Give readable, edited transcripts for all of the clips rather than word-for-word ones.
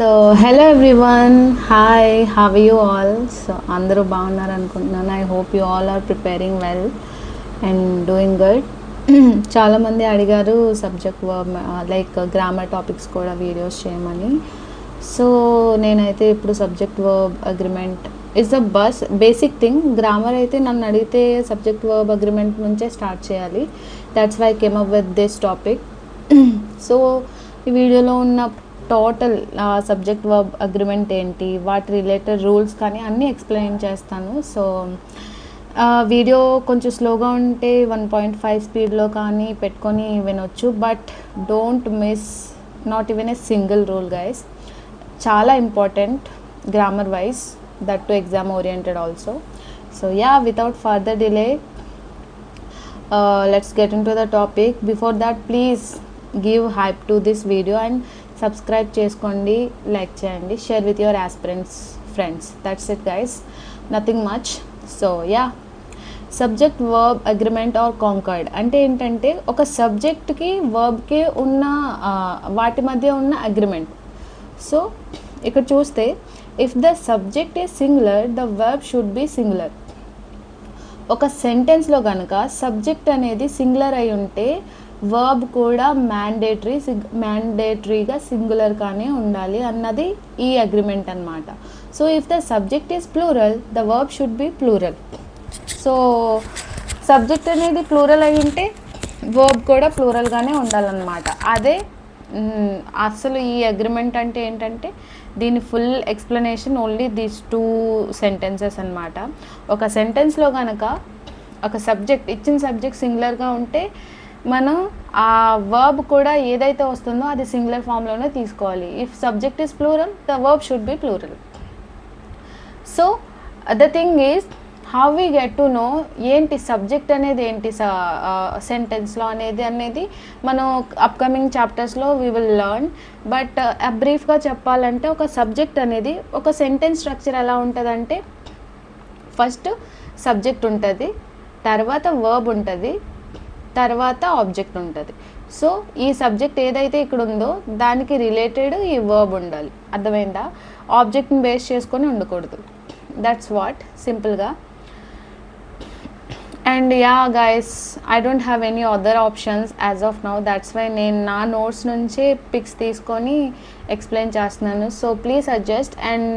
So hello everyone, hi, how you all? So అందరూ బాగున్నారు అనుకుంటున్నాను. I hope you all are preparing well and doing good. చాలామంది అడిగారు subject verb like grammar topics కూడా videos చేయమని. So నేనైతే ఇప్పుడు subject verb agreement is the basic thing. Grammar అయితే నన్ను అడిగితే సబ్జెక్ట్ వర్బ్ అగ్రిమెంట్ నుంచే స్టార్ట్ చేయాలి. That's why came up with this topic. So ఈ వీడియోలో ఉన్న టోటల్ సబ్జెక్ట్ వర్బ్ అగ్రిమెంట్ ఏంటి, వాటి రిలేటెడ్ రూల్స్ కానీ అన్నీ ఎక్స్ప్లెయిన్ చేస్తాను. సో వీడియో కొంచెం స్లోగా ఉంటే 1.5 స్పీడ్లో కానీ పెట్టుకొని వినొచ్చు. But don't miss not even a single rule guys. చాలా important grammar wise, that too exam oriented also. So yeah, without further delay let's get into the topic. Before that, please give hype to this video and subscribe చేసుకోండి, like చేయండి, share with your aspirants friends. That's it guys, nothing much. So yeah, subject verb agreement or concord అంటే ఏంటంటే ఒక సబ్జెక్ట్కి వర్బ్కి ఉన్న వాటి మధ్య ఉన్న అగ్రిమెంట్. సో ఇక్కడ చూస్తే if the subject is singular the verb should be singular. ఒక సెంటెన్స్లో కనుక సబ్జెక్ట్ అనేది సింగులర్ అయి ఉంటే వర్బ్ కూడా మ్యాండేటరీగా సింగులర్గానే ఉండాలి అన్నది ఈ అగ్రిమెంట్ అన్నమాట. So if the subject is plural the verb should be plural. So subject అనేది ప్లూరల్ అయి ఉంటే వర్బ్ కూడా ప్లూరల్గానే ఉండాలన్నమాట. అదే అసలు ఈ అగ్రిమెంట్ అంటే ఏంటంటే దీని full explanation only these 2 sentences అన్నమాట. ఒక సెంటెన్స్లో కనుక ఒక సబ్జెక్ట్ ఇచ్చిన సబ్జెక్ట్ సింగులర్గా ఉంటే మనం ఆ వర్బ్ కూడా ఏదైతే వస్తుందో అది సింగులర్ ఫామ్లోనే తీసుకోవాలి. If subject is plural the verb should be plural. So the thing is how we get to know ఏంటి సబ్జెక్ట్ అనేది ఏంటి సెంటెన్స్లో అనేది మనం అప్కమింగ్ చాప్టర్స్లో వీ విల్ లర్న్. బట్ బ్రీఫ్గా చెప్పాలంటే ఒక సబ్జెక్ట్ అనేది ఒక సెంటెన్స్ స్ట్రక్చర్ ఎలా ఉంటుందంటే ఫస్ట్ సబ్జెక్ట్ ఉంటుంది, తర్వాత వర్బ్ ఉంటుంది, తర్వాత ఆబ్జెక్ట్ ఉంటుంది. సో ఈ సబ్జెక్ట్ ఏదైతే ఇక్కడ ఉందో దానికి రిలేటెడ్ ఈ వర్బ్ ఉండాలి. అర్థమైందా? ఆబ్జెక్ట్ని బేస్ చేసుకొని ఉండకూడదు. దట్స్ వాట్ సింపుల్గా. And yeah guys, I don't have any other options as of now. That's why నేను నా నోట్స్ నుంచే పిక్స్ తీసుకొని ఎక్స్ప్లెయిన్ చేస్తున్నాను. So please adjust. And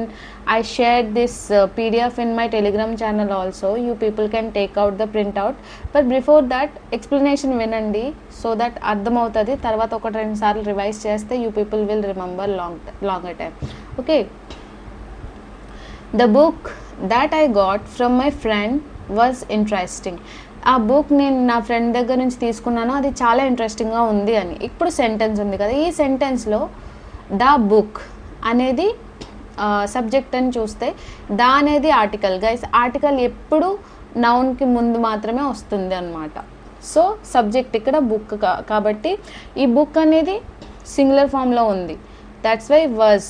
I share this PDF in my Telegram channel also. You people can take out the printout. But before that explanation వినండి so that అర్థమవుతుంది. తర్వాత 1-2 సార్లు revise చేస్తే you people will remember longer time. Okay, the book that I got from my friend was interesting. ఆ book నేను నా friend దగ్గర నుంచి తీసుకున్నాను, అది చాలా ఇంట్రెస్టింగ్గా ఉంది అని. ఇప్పుడు సెంటెన్స్ ఉంది కదా, ఈ సెంటెన్స్లో ద బుక్ అనేది సబ్జెక్ట్ అని చూస్తే ద అనేది ఆర్టికల్. గైస్, ఆర్టికల్ ఎప్పుడు నౌన్కి ముందు మాత్రమే వస్తుంది అన్నమాట. సో సబ్జెక్ట్ ఇక్కడ బుక్ కాబట్టి ఈ బుక్ అనేది సింగులర్ ఫామ్లో ఉంది. దట్స్ వై వాజ్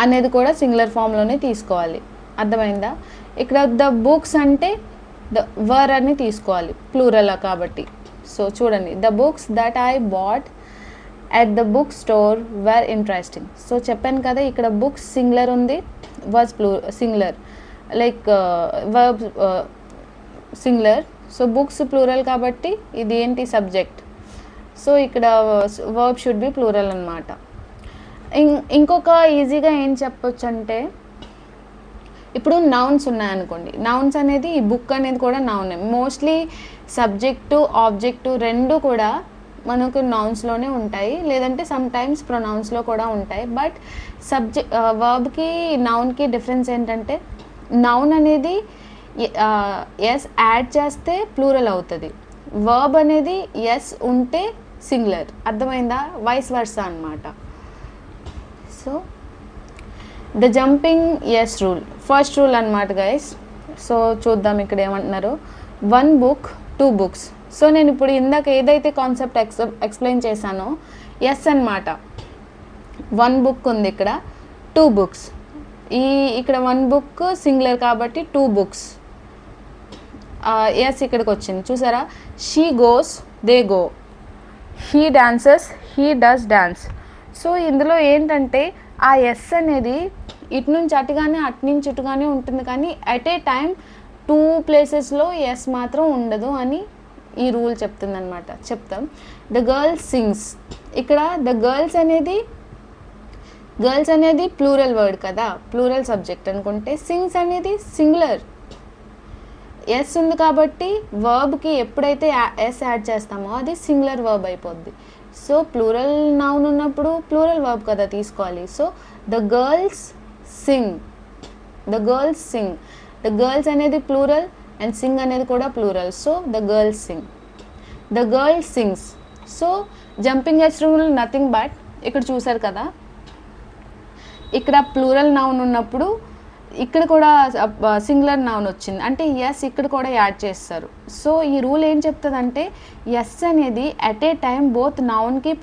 అనేది కూడా సింగులర్ ఫామ్లోనే తీసుకోవాలి. అర్థమైందా? ఇక్కడ ద బుక్స్ అంటే ద వర్ అని తీసుకోవాలి, ప్లూరల్ కాబట్టి. సో చూడండి, the books that I bought at the book store were interesting. So చెప్పాను కదా, ఇక్కడ బుక్స్ సింగులర్ ఉంది, was singular, like verb singular. So books plural కాబట్టి ఇది ఏంటి సబ్జెక్ట్. సో ఇక్కడ వర్బ్ షుడ్ బి ప్లూరల్ అన్నమాట. ఇంకొక ఈజీగా ఏం చెప్పొచ్చు అంటే ఇప్పుడు నౌన్స్ ఉన్నాయనుకోండి, నౌన్స్ అనేది ఈ బుక్ అనేది కూడా నౌన్. మోస్ట్లీ సబ్జెక్టు ఆబ్జెక్టు రెండు కూడా మనకు నౌన్స్లోనే ఉంటాయి, లేదంటే సమ్ టైమ్స్ ప్రొనౌన్స్లో కూడా ఉంటాయి. బట్ వర్బ్కి నౌన్కి డిఫరెన్స్ ఏంటంటే నౌన్ అనేది ఎస్ యాడ్ చేస్తే ప్లూరల్ అవుతుంది, వర్బ్ అనేది ఎస్ ఉంటే సింగులర్. అర్థమైందా? వైస్ వర్సా అన్నమాట. So the jumping S rule first rule అన్నమాట గైస్. సో చూద్దాం ఇక్కడ ఏమంటున్నారు. 1 book 2 books. సో నేను ఇప్పుడు ఇందాక ఏదైతే కాన్సెప్ట్ ఎక్స్ప్లెయిన్ చేశానో ఎస్ అన్నమాట. 1 book ఉంది, ఇక్కడ 2 books. ఇక్కడ 1 book సింగులర్ కాబట్టి 2 books. ఎస్ ఇక్కడికి వచ్చింది చూసారా. She goes they go, he dances he does dance, so ఇందులో ఏంటంటే ఆ ఎస్ అనేది ఇటు నుంచి అటుగానే అటు నుంచి ఇటుగానే ఉంటుంది, కానీ అట్ ఏ టైం 2 ప్లేసెస్లో ఎస్ మాత్రం ఉండదు అని ఈ రూల్ చెప్తుందనమాట. చెప్తాం. The girl sings. ఇక్కడ ద గర్ల్స్ అనేది ప్లూరల్ వర్డ్ కదా, ప్లూరల్ సబ్జెక్ట్ అనుకుంటే. సింగ్స్ అనేది సింగులర్. ఎస్ ఉంది కాబట్టి వర్బ్కి ఎప్పుడైతే ఎస్ యాడ్ చేస్తామో అది సింగులర్ వర్బ్ అయిపోద్ది. సో ప్లూరల్ నౌన్ ఉన్నప్పుడు ప్లూరల్ వర్బ్ కదా తీసుకోవాలి. So the girls sing. The girls sing. The girls అనేది ప్లూరల్ అండ్ సింగ్ అనేది కూడా plural. So the girls sing. The girl sings. So jumping S rule nothing but ఇక్కడ చూసారు కదా, ఇక్కడ ప్లూరల్ నౌన్ ఉన్నప్పుడు ఇక్కడ కూడా సింగులర్ నౌన్ వచ్చింది అంటే ఎస్ ఇక్కడ కూడా యాడ్ చేస్తారు. సో ఈ రూల్ ఏం చెప్తుందంటే ఎస్ అనేది అట్ ఏ టైం బోత్ నౌన్కి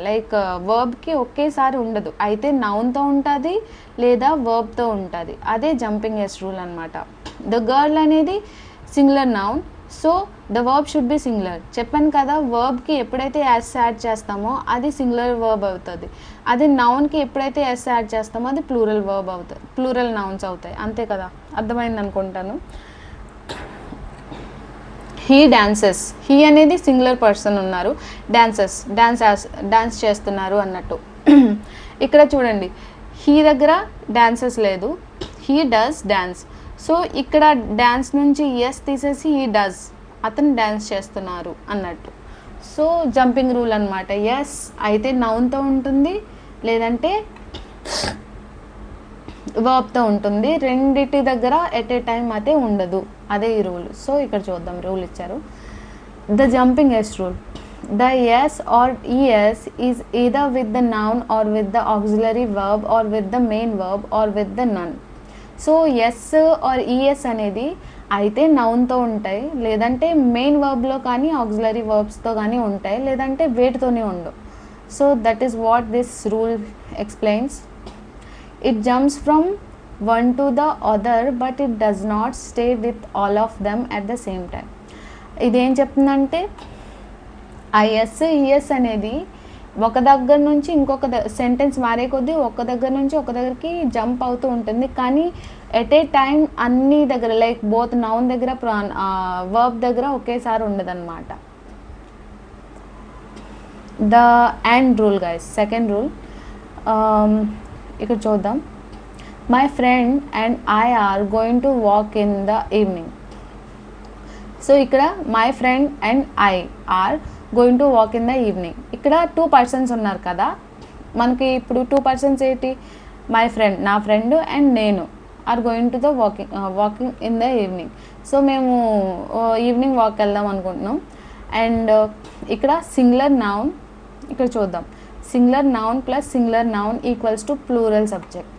లైక్ వర్బ్కి ఒకేసారి ఉండదు, అయితే నౌన్తో ఉంటుంది లేదా వర్బ్తో ఉంటుంది. అదే జంపింగ్ ఎస్ రూల్ అనమాట. ద గర్ల్ అనేది singular noun, so the verb should be singular. చెప్పాను కదా, వర్బ్కి ఎప్పుడైతే ఎస్ యాడ్ చేస్తామో అది సింగులర్ వర్బ్ అవుతుంది, అది నౌన్కి ఎప్పుడైతే ఎస్ యాడ్ చేస్తామో అది ప్లూరల్ వర్బ్ అవుతుంది, ప్లూరల్ నౌన్స్ అవుతాయి. అంతే కదా, అర్థమైంది అనుకుంటాను. He dances. హీ అనేది సింగులర్ పర్సన్ ఉన్నారు, డాన్సెస్ డాన్స్ చేస్తున్నారు అన్నట్టు. ఇక్కడ చూడండి, హీ దగ్గర డాన్సెస్ లేదు, హీ డస్ డాన్స్. సో ఇక్కడ డాన్స్ నుంచి ఎస్ తీసేసి హీ డస్, అతను డాన్స్ చేస్తున్నారు అన్నట్టు. సో జంపింగ్ రూల్ అనమాట. ఎస్ అయితే నౌన్తో ఉంటుంది లేదంటే వర్బ్తో ఉంటుంది, రెండిటి దగ్గర ఎట్ ఏ టైం అయితే ఉండదు. అదే ఈ రూల్. సో ఇక్కడ చూద్దాం, రూల్ ఇచ్చారు. The jumping S rule. The yes or es is either with the noun or with the auxiliary verb or with the main verb or with the none. So S or ES అనేది అయితే నౌన్తో ఉంటాయి, లేదంటే main వర్బ్లో కానీ auxiliary వర్బ్స్తో కానీ ఉంటాయి, లేదంటే వేటితోనే ఉండవు. So that is what this rule explains. It jumps from one to the other but it does not stay with all of them at the same time. ఇదేం చెప్తుందంటే ఆ ఎస్ ఈఎస్ అనేది ఒక దగ్గర నుంచి ఇంకొక సెంటెన్స్ మారే కొద్దీ ఒక దగ్గర నుంచి ఒక దగ్గరికి జంప్ అవుతూ ఉంటుంది, కానీ ఎట్ ఏ టైం అన్ని దగ్గర లైక్ బోత్ నౌన్ దగ్గర వర్బ్ దగ్గర ఒకేసారి ఉండదన్నమాట. The and rule guys, second rule. ఇక్కడ చూద్దాం. My friend and I are going to walk in the evening. So ఇక్కడ my friend and I are going to walk in the evening. ఇక్కడ 2 persons ఉన్నారు కదా, మనకి ఇప్పుడు 2 పర్సన్స్ ఏంటి, my friend నా ఫ్రెండ్ అండ్ నేను are going to the walking in the evening. So మేము ఈవినింగ్ వాక్ వెళ్దాం అనుకుంటున్నాం. అండ్ ఇక్కడ సింగులర్ నౌన్, ఇక్కడ చూద్దాం, singular noun plus singular noun equals to plural subject.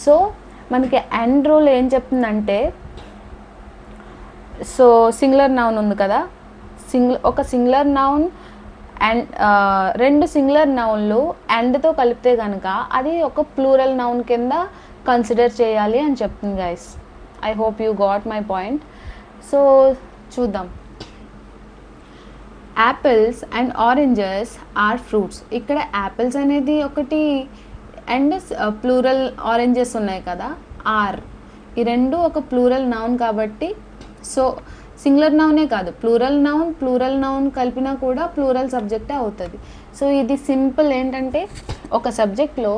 So మనకి అండ్ రూల్ ఏం చెప్తుందంటే, సో సింగులర్ నౌన్ ఉంది కదా, ఒక సింగులర్ నౌన్ అండ్ 2 సింగులర్ నౌన్లు అండ్తో కలిపితే కనుక అది ఒక ప్లూరల్ నౌన్ కింద కన్సిడర్ చేయాలి అని చెప్తుంది guys. I hope you got my point. So చూద్దాం. Apples and oranges are fruits. ఇక్కడ యాపిల్స్ అనేది ఒకటి అండ్ ప్లూరల్ ఆరెంజెస్ ఉన్నాయి కదా, ఆర్, ఈ రెండు ఒక ప్లూరల్ నౌన్ కాబట్టి, సో సింగులర్ నౌనే కాదు ప్లూరల్ నౌన్ కలిపినా కూడా ప్లూరల్ సబ్జెక్టే అవుతుంది. సో ఇది సింపుల్ ఏంటంటే, ఒక సబ్జెక్ట్లో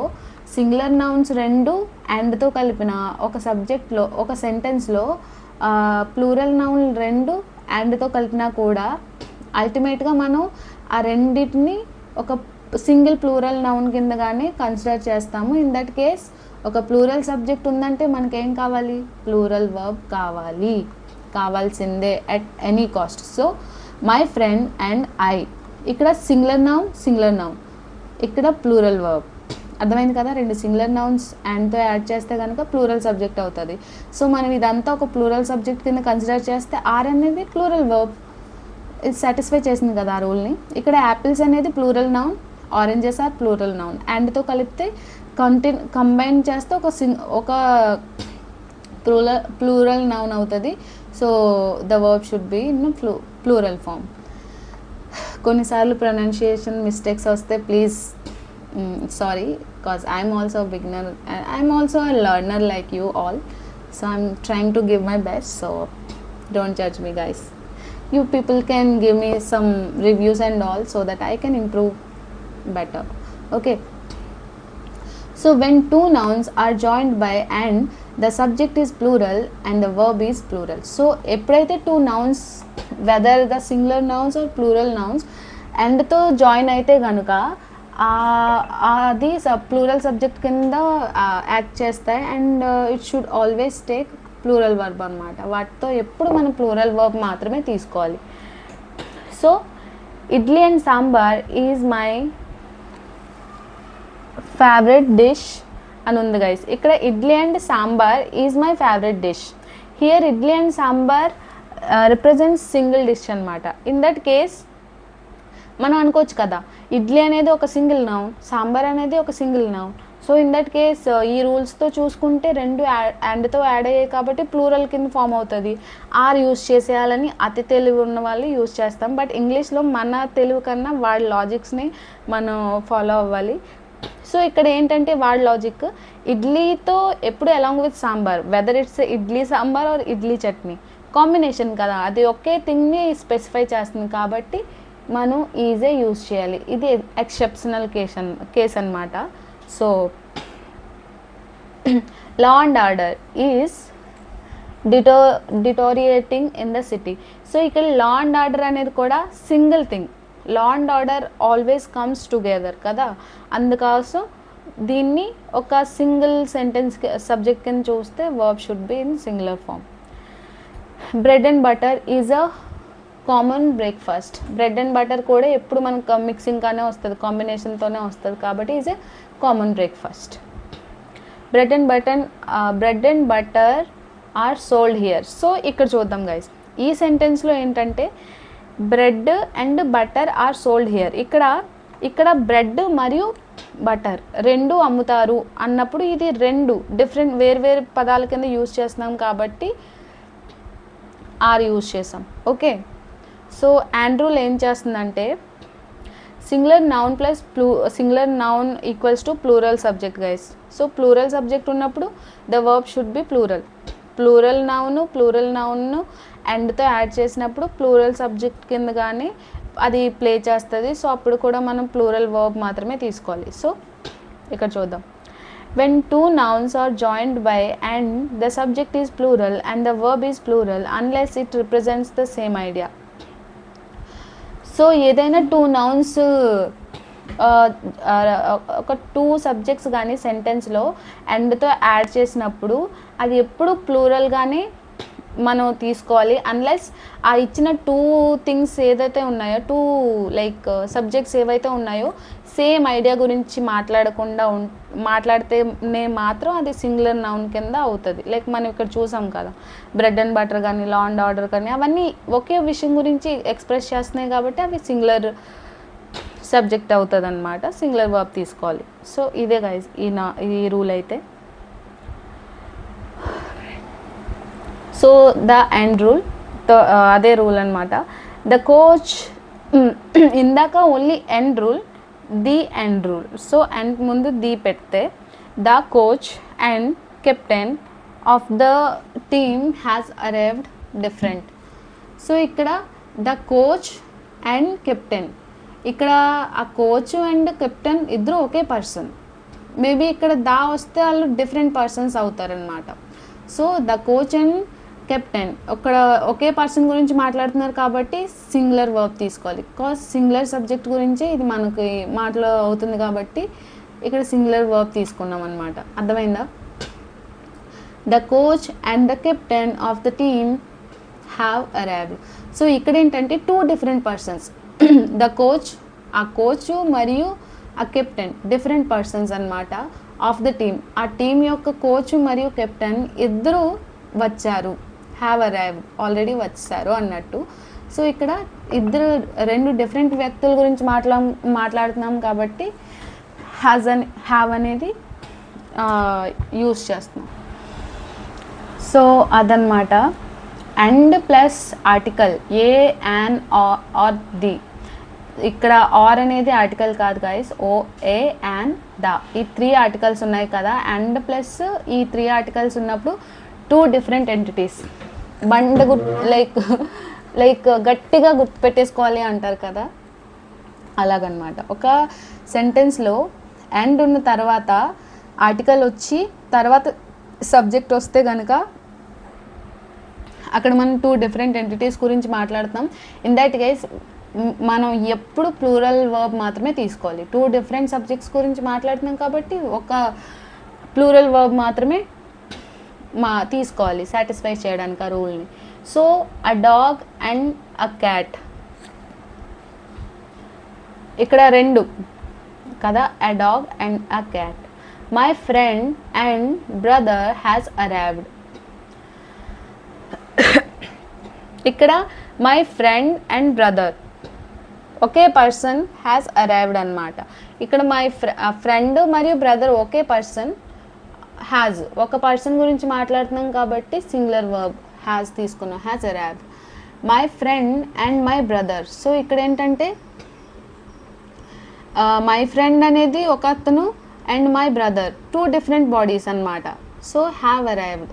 సింగులర్ నౌన్స్ 2 అండ్తో కలిపిన ఒక సబ్జెక్ట్లో ఒక సెంటెన్స్లో ప్లూరల్ నౌన్ 2 అండ్తో కలిపినా కూడా అల్టిమేట్గా మనం ఆ రెండింటిని ఒక సింగిల్ ప్లూరల్ నౌన్ కిందగానే కన్సిడర్ చేస్తాము. ఇన్ దట్ కేస్ ఒక ప్లూరల్ సబ్జెక్ట్ ఉందంటే మనకేం కావాలి, ప్లూరల్ వర్బ్ కావాల్సిందే at any cost. So my friend and I, ఇక్కడ సింగులర్ నౌన్, ఇక్కడ ప్లూరల్ వర్బ్. అర్థమైంది కదా, 2 సింగులర్ నౌన్స్ అండ్తో యాడ్ చేస్తే కనుక ప్లూరల్ సబ్జెక్ట్ అవుతుంది. సో మనం ఇదంతా ఒక ప్లూరల్ సబ్జెక్ట్ కింద కన్సిడర్ చేస్తే ఆర్ అనేది ప్లూరల్ వర్బ్. ఇది సాటిస్ఫై చేసింది కదా ఆ రూల్ని. ఇక్కడ యాపిల్స్ అనేది plural noun, oranges are plural noun, అండ్తో కలిపితే కంబైన్ చేస్తే ఒక ప్లూరల్ నౌన్ అవుతుంది. So the verb should be in plural form. కొన్నిసార్లు ప్రొనౌన్సియేషన్ మిస్టేక్స్ వస్తే please sorry, because I'm also a beginner and I'm also a learner like you all, so I'm trying to give my best, so don't judge me guys. You people can give me some reviews and all so that I can improve better. Okay, so when two nouns are joined by and, the subject is plural and the verb is plural. So ఎప్పుడైతే two nouns, whether the singular nouns or plural nouns, and తో join అయితే కనుక అది plural subject కింద act చేస్తాయి and it should always take plural verb అనమాట. వాటితో ఎప్పుడు మనం ప్లూరల్ వర్బ్ మాత్రమే తీసుకోవాలి. So idli and sambar is my favourite dish అని ఉంది గైస్. ఇక్కడ idli and sambar is my favourite dish. Here idli and sambar represents single dish అనమాట. ఇన్ దట్ కేస్ మనం అనుకోవచ్చు కదా, ఇడ్లీ అనేది ఒక సింగిల్ నౌన్, సాంబార్ అనేది ఒక single noun. So in that case ఈ రూల్స్తో చూసుకుంటే రెండు అండ్తో యాడ్ అయ్యాయి కాబట్టి ప్లూరల్ కింద ఫామ్ అవుతుంది. ఆర్ యూస్ చేసేయాలని అతి తెలివి ఉన్న వాళ్ళు యూస్ చేస్తాం. బట్ ఇంగ్లీష్లో మన తెలివి కన్నా వాళ్ళ లాజిక్స్ని మనం ఫాలో అవ్వాలి. సో ఇక్కడ ఏంటంటే వాళ్ళ లాజిక్ ఇడ్లీతో ఎప్పుడు along with sambar, whether it's idli sambar or idli chutney combination కదా, అది ఒకే థింగ్ని స్పెసిఫై చేస్తుంది కాబట్టి మనం ఈజీ యూజ్ చేయాలి. ఇది ఎక్సెప్షనల్ కేస్ అనమాట. So law and order is deteriorating in the city. So ఇక్కడ లా అండ్ ఆర్డర్ అనేది కూడా single thing. Law and order always comes together కదా, అందుకోసం దీన్ని ఒక సింగిల్ సెంటెన్స్ సబ్జెక్ట్ కింద చూస్తే verb should be in singular form. Bread and butter is a common breakfast. Bread and butter కూడా ఎప్పుడు మనకు మిక్సింగ్గానే వస్తుంది, కాంబినేషన్తోనే వస్తుంది కాబట్టి is a common breakfast. Bread and butter are sold here. So ఇక్కడ చూద్దాం గైస్, ఈ సెంటెన్స్లో ఏంటంటే bread and butter are sold here. ఇక్కడ బ్రెడ్ మరియు బటర్ రెండు అమ్ముతారు అన్నప్పుడు ఇది రెండు డిఫరెంట్ వేరు పదాల కింద యూజ్ చేస్తున్నాం కాబట్టి ఆర్ యూజ్ చేసాం. ఓకే, సో అండ్ రూల్ ఏం చేస్తుందంటే singular noun plus singular noun equals to plural subject guys. So plural subject ఉన్నప్పుడు the verb should be plural. Plural నౌన్ను అండ్తో యాడ్ చేసినప్పుడు ప్లూరల్ సబ్జెక్ట్ కింద కానీ అది ప్లే చేస్తుంది. సో అప్పుడు కూడా మనం ప్లూరల్ వర్బ్ మాత్రమే తీసుకోవాలి. సో ఇక్కడ చూద్దాం, when two nouns are joined by and, the subject is plural and the verb is plural unless it represents the same idea. So ఏదైనా టూ నౌన్స్ ఒక టూ సబ్జెక్ట్స్ కానీ సెంటెన్స్లో అండ్తో యాడ్ చేసినప్పుడు అది ఎప్పుడు ప్లూరల్గానే మనం తీసుకోవాలి. అన్లెస్ ఆ ఇచ్చిన టూ థింగ్స్ ఏదైతే ఉన్నాయో, టూ లైక్ సబ్జెక్ట్స్ ఏవైతే ఉన్నాయో సేమ్ ఐడియా గురించి మాట్లాడితేనే మాత్రం అది సింగులర్ నౌన్ కింద అవుతుంది. లైక్ మనం ఇక్కడ చూసాం కదా, బ్రెడ్ అండ్ బటర్ కానీ లా అండ్ ఆర్డర్ కానీ అవన్నీ ఒకే విషయం గురించి ఎక్స్ప్రెస్ చేస్తున్నాయి కాబట్టి అవి సింగులర్ సబ్జెక్ట్ అవుతుంది అనమాట. సింగులర్ వర్బ్ తీసుకోవాలి. సో ఇదే గైస్ ఈ రూల్ అయితే. సో ద ఎండ్ రూల్ అదే రూల్ అనమాట. ద కోచ్ ఇందాక only end rule, the end rule. So end ముందు ది పెడితే the coach and captain of the team has arrived different. So ఇక్కడ ద కోచ్ అండ్ కెప్టెన్, ఇక్కడ ఆ coach and captain ఇద్దరు ఒకే person. Maybe ఇక్కడ దా వస్తే వాళ్ళు డిఫరెంట్ పర్సన్స్ అవుతారనమాట. So the coach and captain ఒకే పర్సన్ గురించి మాట్లాడుతున్నారు కాబట్టి సింగులర్ వర్బ్ తీసుకోవాలి. బికాస్ సింగులర్ సబ్జెక్ట్ గురించి ఇది మనకి మాటలో అవుతుంది కాబట్టి ఇక్కడ సింగులర్ వర్బ్ తీసుకున్నాం అనమాట. అర్థమైందా? The coach and the captain of the team have arrived. So ఇక్కడ ఏంటంటే two different persons. The coach, ఆ కోచ్ మరియు ఆ కెప్టెన్ డిఫరెంట్ పర్సన్స్ అనమాట. ఆఫ్ ద టీమ్, ఆ టీమ్ యొక్క కోచ్ మరియు కెప్టెన్ ఇద్దరు వచ్చారు. హ్యావ్ అరైవ్డ్, ఆల్రెడీ వచ్చారు అన్నట్టు. సో ఇక్కడ రెండు డిఫరెంట్ వ్యక్తుల గురించి మాట్లాడుతున్నాం కాబట్టి హ్యావ్ అనేది యూస్ చేస్తున్నాం. సో అదనమాట. And plus article a, an, or, the. ఇక్కడ ఆర్ అనేది ఆర్టికల్ కాదు గైస్, ఓ, ఏ, అండ్, ద, ఈ 3 ఆర్టికల్స్ ఉన్నాయి కదా. అండ్ ప్లస్ ఈ 3 ఆర్టికల్స్ ఉన్నప్పుడు 2 డిఫరెంట్ ఎంటిటీస్. లైక్ గట్టిగా గుర్తుపెట్టేసుకోవాలి అంటారు కదా, అలాగనమాట. ఒక సెంటెన్స్లో అండ్ ఉన్న తర్వాత ఆర్టికల్ వచ్చి తర్వాత సబ్జెక్ట్ వస్తే కనుక అక్కడ మనం 2 డిఫరెంట్ ఎంటిటీస్ గురించి మాట్లాడుతాం. ఇన్ దట్ కేస్ మనం ఎప్పుడు ప్లూరల్ వర్బ్ మాత్రమే తీసుకోవాలి. 2 డిఫరెంట్ సబ్జెక్ట్స్ గురించి మాట్లాడుతున్నాం కాబట్టి ఒక ప్లూరల్ వర్బ్ మాత్రమే తీసుకోవాలి సాటిస్ఫై చేయడానికి ఆ రూల్ని. So a dog and a cat, ఇక్కడ 2 కదా, a dog and a cat. My friend and brother has arrived. ఇక్కడ మై ఫ్రెండ్ అండ్ బ్రదర్ ఒకే పర్సన్ హ్యాస్ అరైవ్డ్ అనమాట. ఇక్కడ మై ఫ్రెండ్ మరియు బ్రదర్ ఒకే పర్సన్, హ్యాజ్ ఒక పర్సన్ గురించి మాట్లాడుతున్నాం కాబట్టి సింగులర్ వర్బ్ హ్యాస్ తీసుకున్నాం, has arrived. My friend and my brother, so ఇక్కడ ఏంటంటే మై ఫ్రెండ్ అనేది ఒక అతను and my brother 2 different bodies అనమాట. So have arrived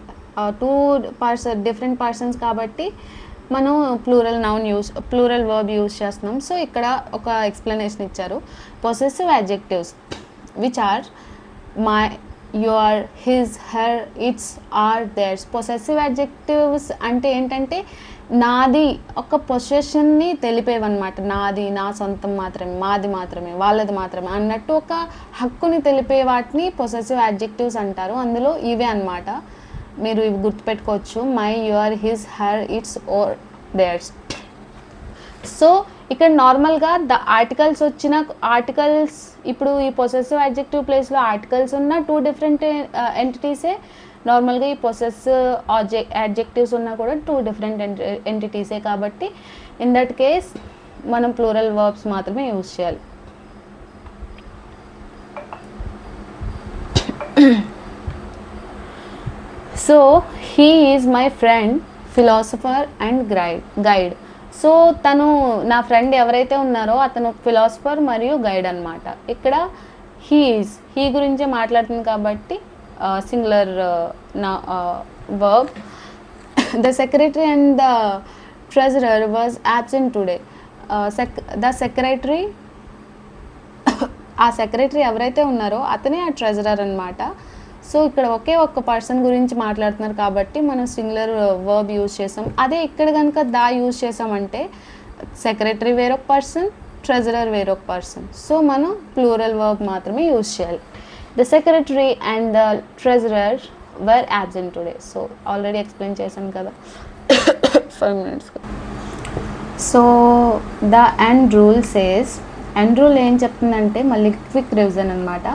2 different persons కాబట్టి మనం ప్లూరల్ వర్బ్ యూజ్ చేస్తున్నాం. సో ఇక్కడ ఒక ఎక్స్ప్లెనేషన్ ఇచ్చారు. Possessive adjectives which are my, your, his, her, its, our, theirs. Possessive adjectives అంటే ఏంటంటే నాది ఒక పొసెషన్ని తెలిపేవన్నమాట. నాది, నా సొంతం మాత్రమే, మాది మాత్రమే, వాళ్ళది మాత్రమే అన్నట్టు ఒక హక్కుని తెలిపే వాటిని పొసెసివ్ అడ్జెక్టివ్స్ అంటారు. అందులో ఇవే అన్నమాట, మీరు ఇవి గుర్తుపెట్టుకోవచ్చు. My, your, his, her, its, our, theirs. So ఇక్కడ నార్మల్గా ఆర్టికల్స్ ఇప్పుడు ఈ పొసెసివ్ అడ్జెక్టివ్ ప్లేస్లో ఆర్టికల్స్ ఉన్న 2 డిఫరెంట్ ఎంటిటీసే. నార్మల్గా ఈ పొసెసివ్ అడ్జెక్టివ్స్ ఉన్నా కూడా 2 డిఫరెంట్ ఎంటిటీసే. కాబట్టి ఇన్ దట్ కేస్ మనం ప్లూరల్ వర్బ్స్ మాత్రమే యూజ్ చేయాలి. So he is my friend, philosopher and guide. So తను నా ఫ్రెండ్ ఎవరైతే ఉన్నారో అతను ఫిలాసఫర్ మరియు గైడ్ అనమాట. ఇక్కడ హీ గురించే మాట్లాడుతుంది కాబట్టి singular verb. The secretary and the treasurer was absent today. The secretary, ఆ సెక్రటరీ ఎవరైతే ఉన్నారో అతనే ఆ ట్రెజరర్ అనమాట. సో ఇక్కడ ఒక్క పర్సన్ గురించి మాట్లాడుతున్నారు కాబట్టి మనం సింగులర్ వర్బ్ యూజ్ చేసాం. అదే ఇక్కడ కనుక యూజ్ చేసామంటే సెక్రటరీ వేరొక పర్సన్, ట్రెజరర్ వేరొక పర్సన్. సో మనం ప్లూరల్ వర్బ్ మాత్రమే యూజ్ చేయాలి. The secretary and the treasurer were absent today. So already explain చేశాను కదా 5 minutes. So the and rule says, and rule ఏం చెప్తుందంటే మళ్ళీ క్విక్ రివిజన్ అనమాట.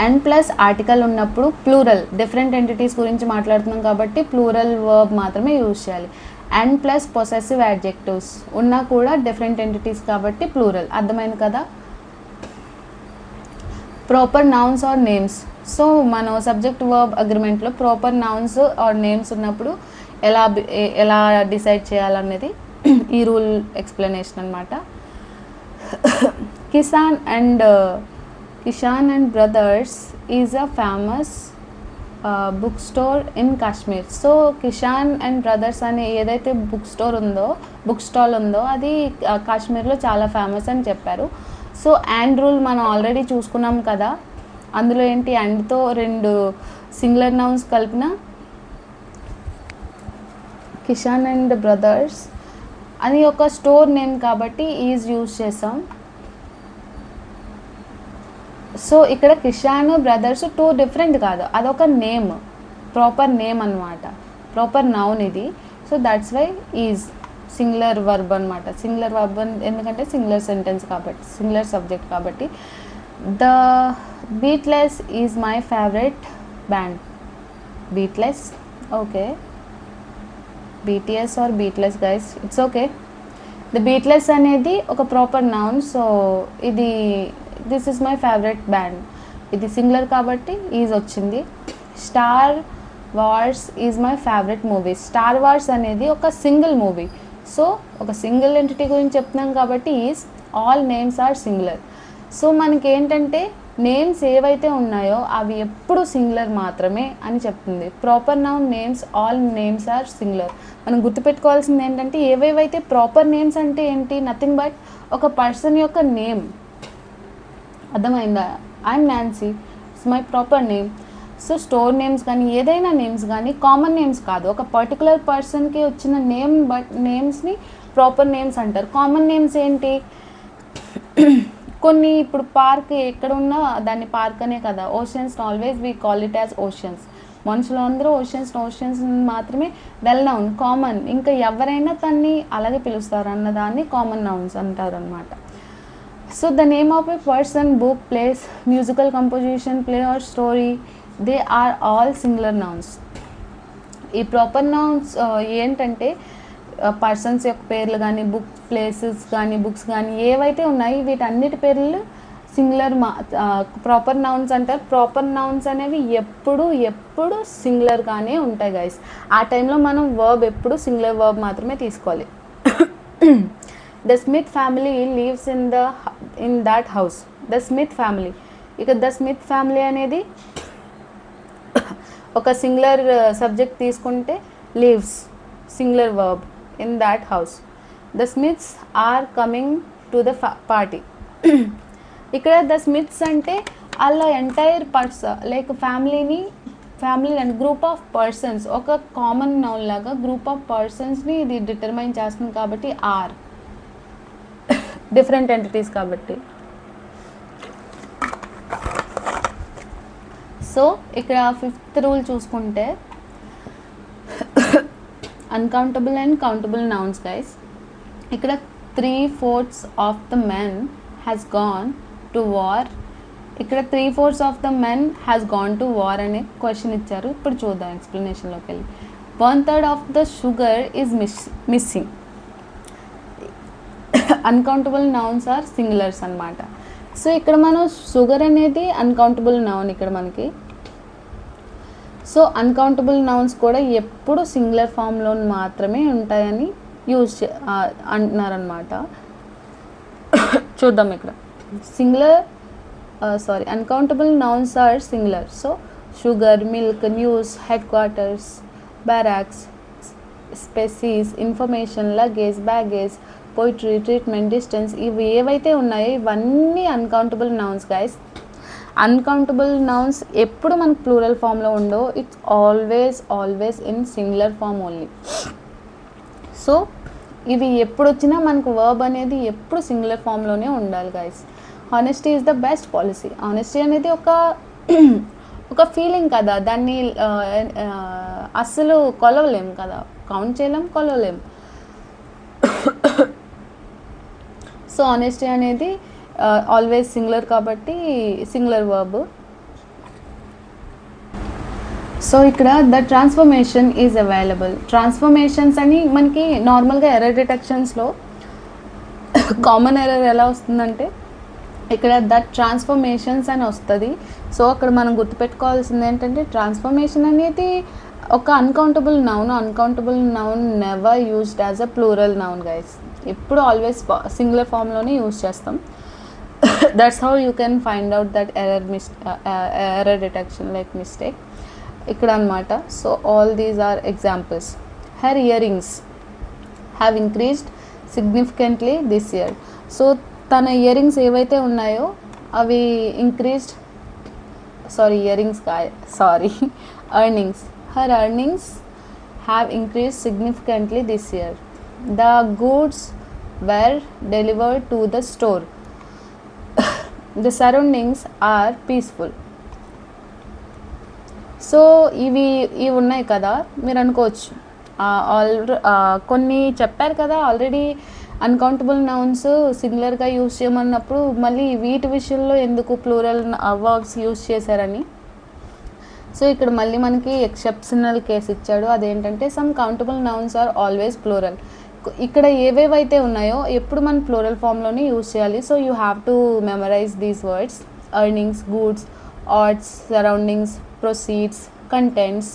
అండ్ ప్లస్ ఆర్టికల్ ఉన్నప్పుడు ప్లూరల్ డిఫరెంట్ ఎంటిటీస్ గురించి మాట్లాడుతున్నాం కాబట్టి ప్లూరల్ వర్బ్ మాత్రమే యూజ్ చేయాలి. అండ్ ప్లస్ పొసెసివ్ అడ్జెక్టివ్స్ ఉన్నా కూడా డిఫరెంట్ ఎంటిటీస్ కాబట్టి ప్లూరల్. అర్థమైంది కదా. Proper nouns are names. So మనం సబ్జెక్ట్ వర్బ్ అగ్రిమెంట్లో ప్రాపర్ నౌన్స్ ఆర్ నేమ్స్ ఉన్నప్పుడు ఎలా డిసైడ్ చేయాలనేది ఈ రూల్ ఎక్స్ప్లెనేషన్ అనమాట. Kisan and brothers is a famous book store in Kashmir. So Kishan and brothers అనే ఏదైతే బుక్ స్టాల్ ఉందో అది కాశ్మీర్లో చాలా ఫేమస్ అని చెప్పారు. సో అండ్ రూల్ మనం ఆల్రెడీ చూసుకున్నాం కదా. అందులో ఏంటి, అండ్తో 2 సింగులర్ నౌన్స్ కలిపిన కిషాన్ అండ్ బ్రదర్స్ అది ఒక స్టోర్ నేమ్ కాబట్టి ఈజ్ యూజ్ చేసాం. సో ఇక్కడ కిషాన్ బ్రదర్స్ 2 డిఫరెంట్ కాదు, అదొక నేమ్, ప్రాపర్ నేమ్ అనమాట, ప్రాపర్ నౌన్ ఇది. So that's why is singular verb అనమాట. సింగులర్ వర్బ్ ఎందుకంటే సింగులర్ సెంటెన్స్ కాబట్టి, సింగులర్ సబ్జెక్ట్ కాబట్టి. The Beatles is my favourite band. Beatles, okay, BTS or Beatles guys, it's okay. The Beatles అనేది ఒక proper noun. So ఇది this is my favourite band, ఇది singular కాబట్టి is వచ్చింది. Star Wars is my favourite movie. Star Wars అనేది ఒక single movie. So ఒక single entity గురించి చెప్తున్నాం కాబట్టి is. All names are singular. So మనకి ఏంటంటే నేమ్స్ ఏవైతే ఉన్నాయో అవి ఎప్పుడు సింగులర్ మాత్రమే అని చెప్తుంది. Proper noun names all names are singular. మనం గుర్తుపెట్టుకోవాల్సింది ఏంటంటే ఏవేవైతే ప్రాపర్ నేమ్స్ అంటే ఏంటి, నథింగ్ బట్ ఒక పర్సన్ యొక్క నేమ్. అర్థమైందా? I'm Nancy, it's my proper name. So store names కానీ ఏదైనా నేమ్స్ కానీ కామన్ నేమ్స్ కాదు, ఒక పర్టికులర్ పర్సన్కి వచ్చిన నేమ్, బట్ నేమ్స్ని ప్రాపర్ నేమ్స్ అంటారు. కామన్ నేమ్స్ ఏంటి, కొన్ని ఇప్పుడు పార్క్ ఎక్కడ ఉన్నా దాన్ని పార్క్ అనే కదా. Oceans always we call it as oceans. మనుషులు అందరూ ఓషన్స్ మాత్రమే వెల్ నౌన్ కామన్. ఇంకా ఎవరైనా దాన్ని అలాగే పిలుస్తారు అన్నదాన్ని కామన్ నౌన్స్ అంటారు అనమాట. So the name of a person, book, place, musical composition, play or story, they are all singular nouns. ఈ ప్రాపర్ నౌన్స్ ఏంటంటే పర్సన్స్ యొక్క పేర్లు కానీ, ప్లేసెస్ కానీ, బుక్స్ కానీ ఏవైతే ఉన్నాయి వీటన్నిటి పేర్లు సింగులర్ ప్రాపర్ నౌన్స్ అంటారు. ప్రాపర్ నౌన్స్ అనేవి ఎప్పుడు సింగులర్గానే ఉంటాయి గైస్. ఆ టైంలో మనం వర్బ్ ఎప్పుడు సింగులర్ వర్బ్ మాత్రమే తీసుకోవాలి. The Smith family lives in that house. The Smith family, ఇక ద స్మిత్ ఫ్యామిలీ అనేది ఒక సింగులర్ సబ్జెక్ట్ తీసుకుంటే lives singular verb in that house. The Smiths are coming to the party. ఇక్కడ the Smiths అంటే వాళ్ళ entire like family and group of persons, ఒక common noun లాగా group of పర్సన్స్ని ఇది డిటర్మైన్ చేస్తుంది కాబట్టి ఆర్ డిఫరెంట్ ఎంటిటీస్ కాబట్టి. సో ఇక్కడ 5th రూల్ చూసుకుంటే uncountable and countable nouns guys. ఇక్కడ 3/4 of the men has gone to war. ఇక్కడ 3/4 of the men has gone to war అనే క్వశ్చన్ ఇచ్చారు. ఇప్పుడు చూద్దాం ఎక్స్ప్లెనేషన్లోకి వెళ్ళి. 1/3 of the sugar is missing. Uncountable nouns are singulars అనమాట. సో ఇక్కడ మనం షుగర్ అనేది అన్కౌంటబుల్ నౌన్ ఇక్కడ మనకి. సో అన్కౌంటబుల్ నౌన్స్ కూడా ఎప్పుడు సింగులర్ ఫామ్లో మాత్రమే ఉంటాయని అంటున్నారనమాట. చూద్దాం ఇక్కడ uncountable nouns are singular. So sugar, milk, news, headquarters, barracks, species, information, luggage, baggage, poetry, treatment, distance, ఇవి ఏవైతే ఉన్నాయో ఇవన్నీ uncountable nouns guys. Uncountable nouns ఎప్పుడు మనకు ప్లూరల్ ఫామ్లో ఉండవు. It's always in singular form only. So ఇవి ఎప్పుడు వచ్చినా మనకు వర్బ్ అనేది ఎప్పుడు సింగులర్ ఫామ్లోనే ఉండాలి guys. Honesty is the best policy. Honesty అనేది ఒక ఫీలింగ్ కదా, దాన్ని అస్సలు కొలవలేం కదా, కౌంట్ చేయలేం, కొలవలేం. సో ఆనెస్టీ అనేది ఆల్వేస్ సింగులర్ కాబట్టి సింగులర్ వర్బ్. సో ఇక్కడ the transformation is available. Transformations అని మనకి నార్మల్గా ఎర్రర్ డిటెక్షన్స్లో కామన్ ఎర్రర్ ఎలా వస్తుందంటే ఇక్కడ ద ట్రాన్స్ఫర్మేషన్స్ అని వస్తుంది. సో అక్కడ మనం గుర్తుపెట్టుకోవాల్సింది ఏంటంటే ట్రాన్స్ఫర్మేషన్ అనేది ఒక uncountable noun never used as a plural noun guys. ఎప్పుడు ఆల్వేస్ సింగులర్ ఫామ్లోనే యూజ్ చేస్తాం. That's how you can find out that error detection like mistake ఇక్కడ అనమాట. So all these are examples. Her earrings have increased significantly this year. So తన earrings ఏవైతే ఉన్నాయో అవి earnings. Her earnings have increased significantly this year. The goods were delivered to the store. The surroundings are peaceful. So ఇవి ఉన్నాయి కదా, మీరు అనుకోవచ్చు కొన్ని చెప్పారు కదా ఆల్రెడీ అన్కౌంటబుల్ నౌన్స్ సింగులర్గా యూజ్ చేయమన్నప్పుడు మళ్ళీ వీటి విషయంలో ఎందుకు ప్లూరల్ వర్బ్స్ యూజ్ చేశారని. సో ఇక్కడ మళ్ళీ మనకి ఎక్సెప్షనల్ కేసు ఇచ్చాడు. అదేంటంటే some countable nouns are always plural. ఇక్కడ ఏవేవైతే ఉన్నాయో ఎప్పుడు మనం ప్లూరల్ ఫామ్లోనే యూజ్ చేయాలి. So you have to memorise these words: earnings, goods, arts, surroundings, proceeds, contents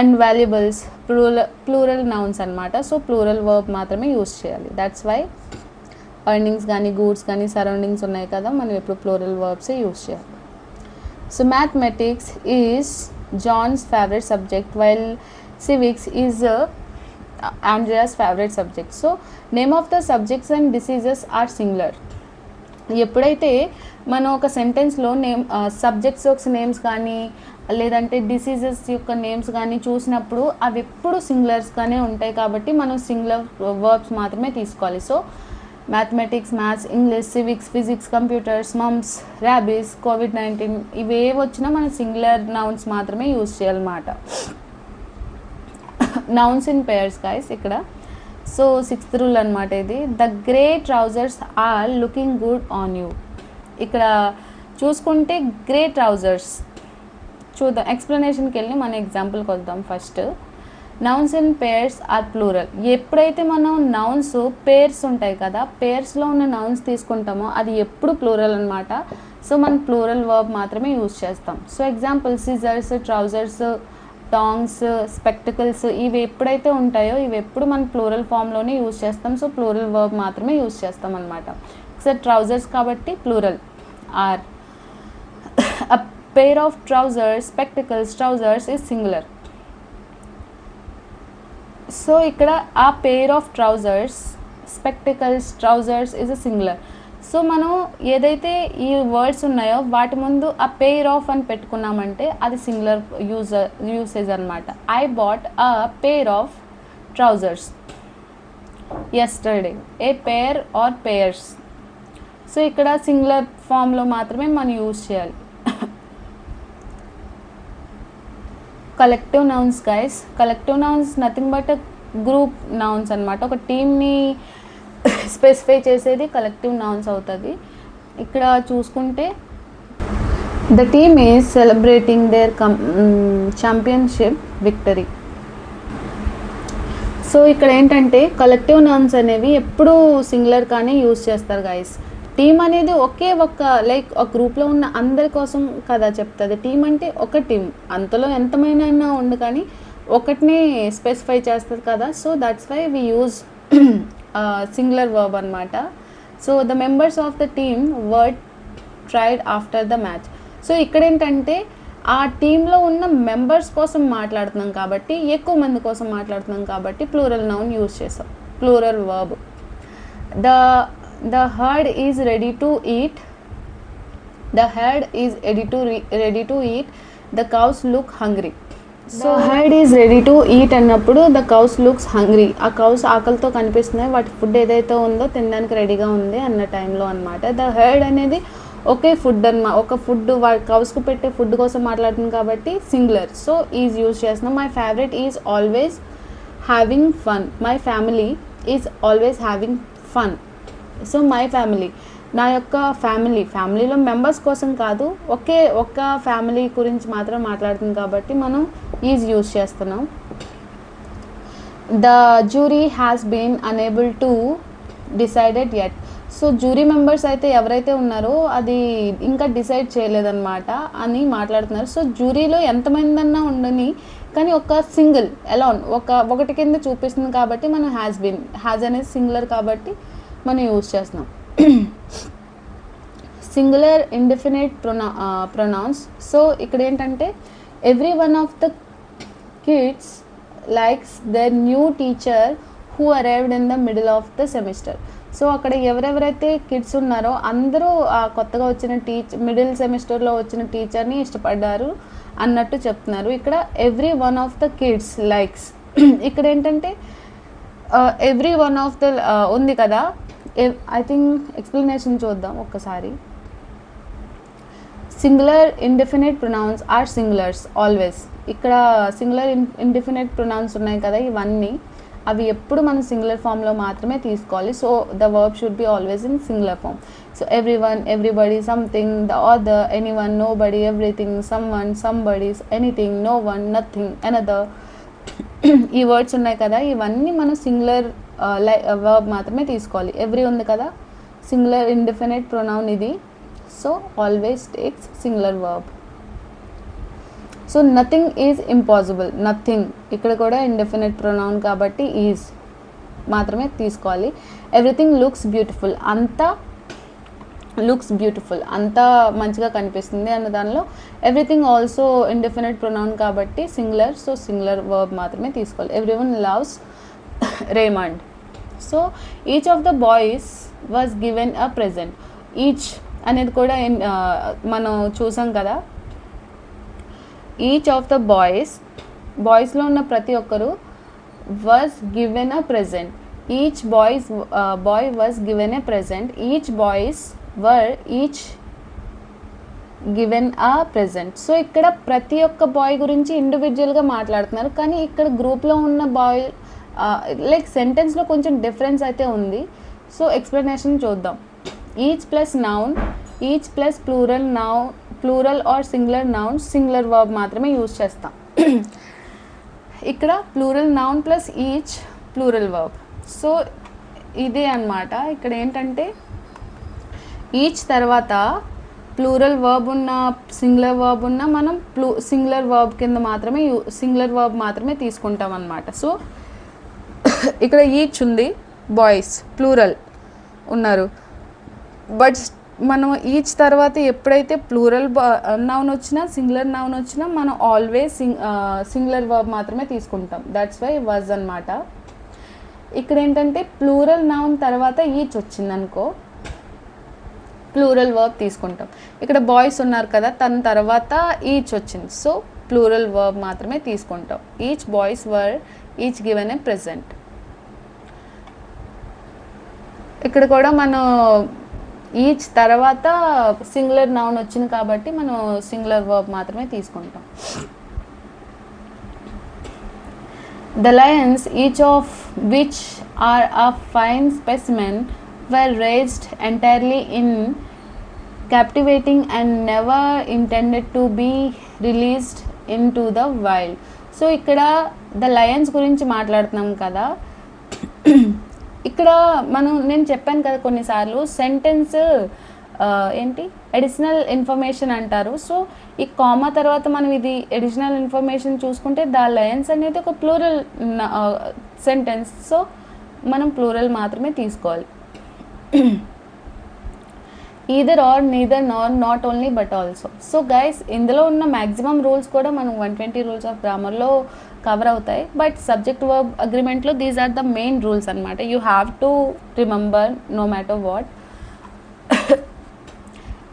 and valuables plural nouns అనమాట. సో ప్లూరల్ వర్బ్ మాత్రమే యూజ్ చేయాలి. దట్స్ వై ఎర్నింగ్స్ కానీ గూడ్స్ కానీ సరౌండింగ్స్ ఉన్నాయి కదా, మనం ఎప్పుడు ప్లూరల్ వర్బ్సే యూస్ చేయాలి. So mathematics is John's favourite subject while civics is Andrea's favorite subject. So name of the subjects and diseases are singular. ఎప్పుడైతే మనం ఒక సెంటెన్స్లో సబ్జెక్ట్స్ యొక్క నేమ్స్ కానీ లేదంటే డిసీజెస్ యొక్క నేమ్స్ కానీ చూసినప్పుడు అవి ఎప్పుడు సింగులర్స్గానే ఉంటాయి కాబట్టి మనం సింగులర్ వర్బ్స్ మాత్రమే తీసుకోవాలి. So mathematics, maths, English, civics, physics, computers, mumps, rabies, COVID ఇవేవి వచ్చినా మనం సింగులర్ నౌన్స్ మాత్రమే యూజ్ చేయాలన్నమాట. నౌన్స్ ఇన్ పేర్స్ గైస్ ఇక్కడ. సో 6th రూల్ అనమాట ఇది. The grey trousers are looking good on you. ఇక్కడ చూసుకుంటే గ్రే ట్రౌజర్స్ చూద్దాం, ఎక్స్ప్లెనేషన్కి వెళ్ళి మన ఎగ్జాంపుల్కి వద్దాం. First nouns in pairs are plural. ఎప్పుడైతే మనం నౌన్స్ పేర్స్ ఉంటాయి కదా, పేర్స్లో ఉన్న నౌన్స్ తీసుకుంటామో అది ఎప్పుడు ప్లూరల్ అనమాట. సో మనం ప్లూరల్ వర్బ్ మాత్రమే యూజ్ చేస్తాం. So example scissors, trousers, tongs, spectacles ఇవి ఎప్పుడైతే ఉంటాయో ఇవి ఎప్పుడు మనం ప్లూరల్ ఫామ్లోనే యూజ్ చేస్తాం. సో ప్లూరల్ వర్బ్ మాత్రమే యూజ్ చేస్తాం అనమాట. సో ట్రౌజర్స్ కాబట్టి plural are. A pair of trousers, spectacles, trousers is singular. So ఇక్కడ ఆ pair of trousers, spectacles, trousers is a singular. So మనం ఏదైతే ఈ వర్డ్స్ ఉన్నాయో వాటి ముందు ఆ పెయిర్ ఆఫ్ అని పెట్టుకున్నామంటే అది సింగులర్ యూసేజ్ అనమాట. I bought a pair of trousers yesterday. A pair or pairs. So ఇక్కడ సింగులర్ ఫామ్లో మాత్రమే మనం యూజ్ చేయాలి. Collective nouns guys. Collective nouns nothing but group nouns అనమాట. ఒక టీమ్ని స్పెసిఫై చేసేది కలెక్టివ్ నౌన్స్ అవుతుంది. ఇక్కడ చూసుకుంటే the team is celebrating their championship victory. So ఇక్కడ ఏంటంటే కలెక్టివ్ నౌన్స్ అనేవి ఎప్పుడూ సింగులర్ కానీ యూజ్ చేస్తారు గైస్. టీమ్ అనేది ఒకే లైక్ ఒక గ్రూప్లో ఉన్న అందరి కోసం కదా చెప్తుంది. టీమ్ అంటే ఒక టీం, అంతలో ఎంతమైనా ఉండు కానీ ఒకటిని స్పెసిఫై చేస్తుంది కదా. So that's why we use singular verb అనమాట. So the members of the team were tried after the match. So ఇక్కడ ఏంటంటే ఆ టీంలో ఉన్న మెంబర్స్ కోసం మాట్లాడుతున్నాం కాబట్టి, ఎక్కువ మంది కోసం మాట్లాడుతున్నాం కాబట్టి ప్లూరల్ నౌన్ యూజ్ చేస్తాం, plural verb. The herd is ready to eat. The herd is ready to eat. The cows look hungry. So herd is ready to eat అన్నప్పుడు ద కౌస్ లుక్స్ హంగ్రీ. ఆ cows ఆకలితో కనిపిస్తున్నాయి, వాటి food ఏదైతే ఉందో తినడానికి రెడీగా ఉంది అన్న టైంలో అనమాట. ద హర్డ్ అనేది ఒకే ఫుడ్ ఒక ఫుడ్ కౌస్కు పెట్టే ఫుడ్ కోసం మాట్లాడుతుంది కాబట్టి సింగులర్. సో ఈజ్ యూజ్ చేస్తున్నాం. My favourite is always having fun. My family is always having fun. So my family, నా యొక్క ఫ్యామిలీలో మెంబర్స్ కోసం కాదు, ఒక్క ఫ్యామిలీ గురించి మాత్రం మాట్లాడుతుంది కాబట్టి మనం ఈజ్ యూజ్ చేస్తున్నాం. The jury has been unable to decided yet. So jury members అయితే ఎవరైతే ఉన్నారో అది ఇంకా డిసైడ్ చేయలేదన్నమాట అని మాట్లాడుతున్నారు. సో జ్యూరీలో ఎంతమంది అన్నా ఉండని కానీ ఒక సింగిల్ అలోన్ ఒకటి కింద చూపిస్తుంది కాబట్టి మనం హ్యాజ్ అనేది సింగులర్ కాబట్టి మనం యూజ్ చేస్తున్నాం. Singular indefinite pronounce. సో ఇక్కడ ఏంటంటే every one of the kids likes their new teacher who arrived in the middle of the semester. So అక్కడ ఎవరెవరైతే కిడ్స్ ఉన్నారో అందరూ ఆ కొత్తగా వచ్చిన మిడిల్ సెమిస్టర్లో వచ్చిన టీచర్ని ఇష్టపడ్డారు అన్నట్టు చెప్తున్నారు. ఇక్కడ every one of the kids likes. ఇక్కడ ఏంటంటే ఎవ్రీ వన్ ఆఫ్ ద ఉంది కదా, ఐ థింక్ ఎక్స్ప్లెనేషన్ చూద్దాం ఒక్కసారి. Singular indefinite pronouns are singulars always. ఇక్కడ సింగులర్ ఇండెఫినిట్ ప్రొనౌన్స్ ఉన్నాయి కదా, ఇవన్నీ అవి ఎప్పుడు మనం సింగులర్ ఫామ్లో మాత్రమే తీసుకోవాలి. So the verb should be always in singular form. So everyone, everybody, something, the other, anyone, nobody, everything, someone, somebody, anything, no one, nothing, another. ఈ వర్డ్స్ ఉన్నాయి కదా, ఇవన్నీ మనం singular verb మాత్రమే తీసుకోవాలి. Every ఉంది కదా, singular indefinite pronoun ఇది. So always takes singular verb. So nothing is impossible. Nothing ఇక్కడ కూడా ఇండెఫినిట్ ప్రొనౌన్ కాబట్టి ఈజ్. మాత్రమే తీసుకోవాలి. ఎవ్రీథింగ్ లుక్స్ బ్యూటిఫుల్, అంతా అంతా మంచిగా కనిపిస్తుంది అన్న దానిలో ఎవ్రీథింగ్ ఆల్సో ఇండెఫినిట్ ప్రొనౌన్ కాబట్టి సింగులర్, సో సింగులర్ వర్బ్ మాత్రమే తీసుకోవాలి. Everyone loves Raymond. So each of the boys was given a present. Each అనేది కూడా మనం చూసాం కదా, ఈచ్ ఆఫ్ ద బాయ్స్లో ఉన్న ప్రతి ఒక్కరు was given a present. Each bye was given a present. Each boys each given ఆ ప్రెజెంట్. సో ఇక్కడ ప్రతి ఒక్క బాయ్ గురించి ఇండివిజువల్గా మాట్లాడుతున్నారు, కానీ ఇక్కడ గ్రూప్లో ఉన్న బాయ్ లైక్ సెంటెన్స్లో కొంచెం డిఫరెన్స్ అయితే ఉంది. సో ఎక్స్ప్లెనేషన్ చూద్దాం. Each plus noun, each plus plural or singular noun, singular verb మాత్రమే యూజ్ చేస్తాం. ఇక్కడ plural noun plus each plural verb. So ఇదే అన్నమాట. ఇక్కడ ఏంటంటే ఈచ్ తర్వాత ప్లూరల్ వర్బ్ ఉన్న సింగులర్ వర్బ్ ఉన్న మనం సింగులర్ వర్బ్ కింద మాత్రమే సింగులర్ వర్బ్ మాత్రమే తీసుకుంటాం అన్నమాట. సో ఇక్కడ ఈచ్ ఉంది, బాయ్స్ ప్లూరల్ ఉన్నారు, బట్ మనం ఈచ్ తర్వాత ఎప్పుడైతే ప్లూరల్ నౌన్ వచ్చినా సింగులర్ నౌన్ వచ్చినా మనం ఆల్వేస్ సింగులర్ వర్బ్ మాత్రమే తీసుకుంటాం. దట్స్ వై వాజ్ అన్నమాట. ఇక్కడ ఏంటంటే ప్లూరల్ నౌన్ తర్వాత ఈచ్ వచ్చిందనుకో ప్లూరల్ వర్బ్ తీసుకుంటాం. ఇక్కడ బాయ్స్ ఉన్నారు కదా, తన తర్వాత ఈచ్ వచ్చింది, సో ప్లూరల్ వర్బ్ మాత్రమే తీసుకుంటాం. Each boys were each given a present. ఇక్కడ కూడా మనం ఈచ్ తర్వాత సింగులర్ నౌన్ వచ్చింది కాబట్టి మనం సింగులర్ వర్బ్ మాత్రమే తీసుకుంటాం. The lions, each of which are a fine specimen, were raised entirely in captivating and never intended to be released into the wild. So ఇక్కడ ద లయన్స్ గురించి మాట్లాడుతున్నాం కదా. ఇక్కడ నేను చెప్పాను కదా కొన్నిసార్లు సెంటెన్స్ ఏంటి అడిషనల్ ఇన్ఫర్మేషన్ అంటారు. సో ఈ కామా తర్వాత మనం ఇది అడిషనల్ ఇన్ఫర్మేషన్ చూసుకుంటే ద లయన్స్ అనేది ఒక ప్లూరల్ సెంటెన్స్, సో మనం ప్లూరల్ మాత్రమే తీసుకోవాలి. Either or neither nor not only but also. So guys ఇందులో ఉన్న మ్యాక్సిమం రూల్స్ కూడా మనం 120 రూల్స్ ఆఫ్ గ్రామర్లో కవర్ అవుతాయి, బట్ సబ్జెక్ట్ వర్బ్ అగ్రిమెంట్లో these are the main rules అనమాట. You have to remember no matter what.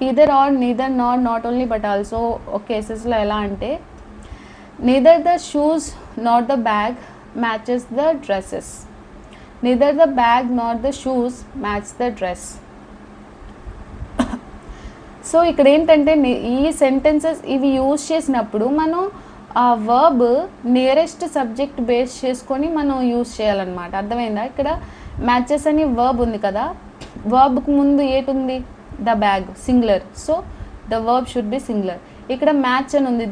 Either or neither nor not only but also కేసెస్లో ఎలా అంటే neither the shoes not the bag matches the dresses. Neither the bag not the shoes match the dress. So ఇక్కడ ఏంటంటే ఈ sentences ఇవి use చేసినప్పుడు మనం ఆ వర్బ్ నియరెస్ట్ సబ్జెక్ట్ బేస్ చేసుకొని మనం యూజ్ చేయాలన్నమాట. అర్థమైందా? ఇక్కడ మ్యాచెస్ అని వర్బ్ ఉంది కదా, వర్బ్కి ముందు ఏటుంది the bag singular, so the verb should be singular. ఇక్కడ మ్యాచ్ అని ఉంది,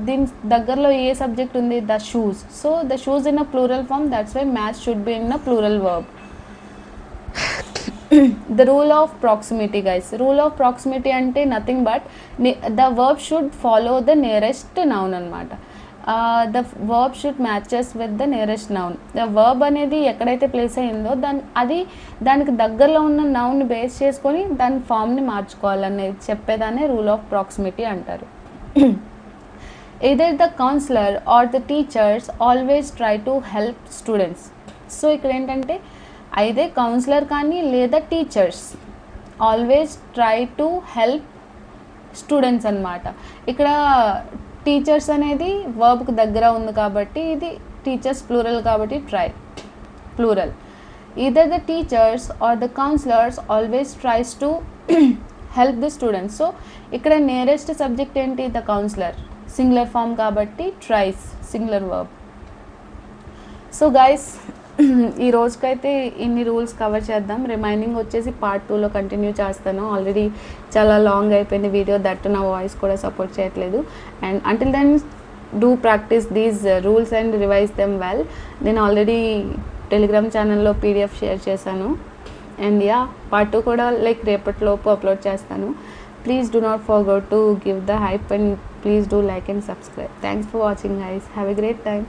దీని దగ్గరలో ఏ సబ్జెక్ట్ ఉంది the shoes, so the shoes in a plural form, that's why match should be in a plural verb. The rule of proximity guys, rule of proximity అంటే nothing but the verb should follow the nearest noun అన్నమాట. The verb should matches with the nearest noun. The verb అనేది ఎక్కడైతే place అయిందో దానికి దగ్గరలో ఉన్న noun base చేసుకొని దాని ఫామ్ని మార్చుకోవాలనేది చెప్పేదాన్ని రూల్ ఆఫ్ ప్రాక్సిమిటీ అంటారు. Either the counselor or the teachers always try to help students. So ఇక్కడ ఏంటంటే అయితే కౌన్సిలర్ కానీ లేదా teachers always try to help students అన్నమాట. ఇక్కడ టీచర్స్ అనేది వర్బ్కి దగ్గర ఉంది కాబట్టి ఇది టీచర్స్ ప్లూరల్ కాబట్టి try plural. Either the teachers or the counsellors always tries to help the students. So ఇక్కడ నియరెస్ట్ సబ్జెక్ట్ ఏంటి ద కౌన్సిలర్, సింగులర్ ఫామ్ కాబట్టి tries singular verb. So guys ఈ రోజుకైతే ఇన్ని రూల్స్ కవర్ చేద్దాం. రిమైనింగ్ వచ్చేసి part 2లో కంటిన్యూ చేస్తాను. ఆల్రెడీ చాలా లాంగ్ అయిపోయింది వీడియో, దట్ నా వాయిస్ కూడా సపోర్ట్ చేయట్లేదు. And until then do practice these rules and revise them well. నేను ఆల్రెడీ టెలిగ్రామ్ ఛానల్లో PDF షేర్ చేశాను. అండ్ యా పార్ట్ 2 కూడా లైక్ రేపటిలోపు అప్లోడ్ చేస్తాను. Please do not forget to give the hype and please do like and subscribe. Thanks for watching guys. Have a great time.